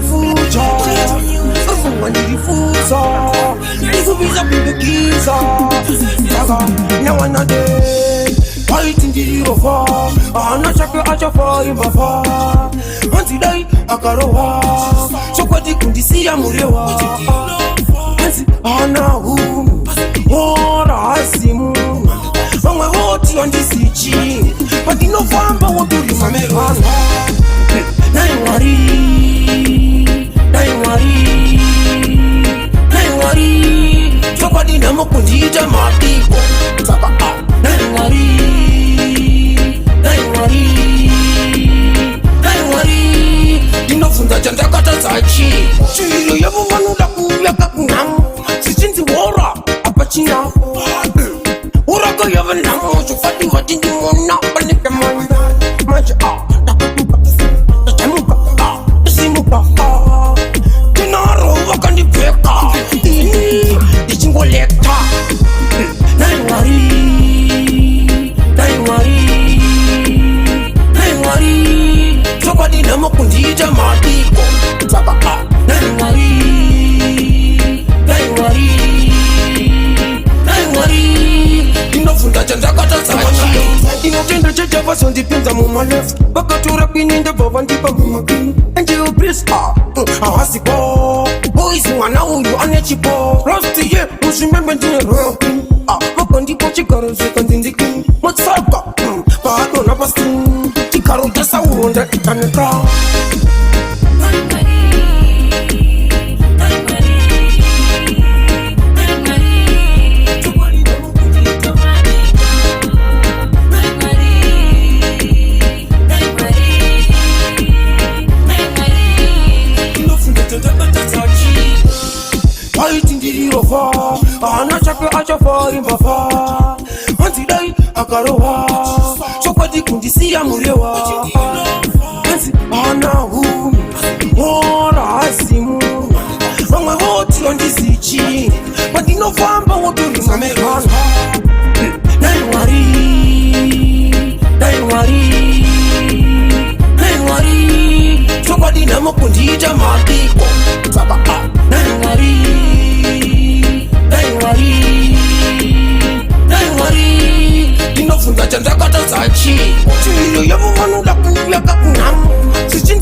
fuja ufungwa ndilifuza ndikubiza bibekiza Saka nawanade Fighting ndilirofa Anachake achafa imbafa Antidai akaroha Sokwati kundisia murewa Enzi anahu Ora asimu Wangwe woti ondisichi Pandino famba woturi mamerana Naimwari Sokwati namo kundita mapiko Saka Naimwari Dinofunza chandakata zachi Chilo yavu wanuda kuyaka kunamu Sichinzi wora apachina Uraka yavu namu Chufati watindi mwana Panike manda Maja Takutuka Tachemuka Simuka Tinaro wakandi peka Ini Dichingoleka Naimwari Sokwadi namo kundita matiko Saka Naimwari Dinofunda chandakata zachi Dinotenda chachava sondipinza mumaleft Bakatura kwininda bava ndipa mumakini Enje ubrisa Awasipo Boys mwana uyu anechipo Rusty ye Ushimembe ndine roki Baka ndipo chikaro zeka ndindiki Matsaka Bado na pasti Chikaro jasa uronda itaneta Fighting ndilirofa Anachake achafa imbafa Antidai akaroha Sokwati kundisia murewa Enzi anahu Ora asimu Wangwe woti ondisichi Pandino famba woturi mamerana Naimwari Sokwati namo kundita mapiko Saka Naimwari Dinofunza chandakata zachi Chilo yavu wanuda kuyaka kunamu Sichinzi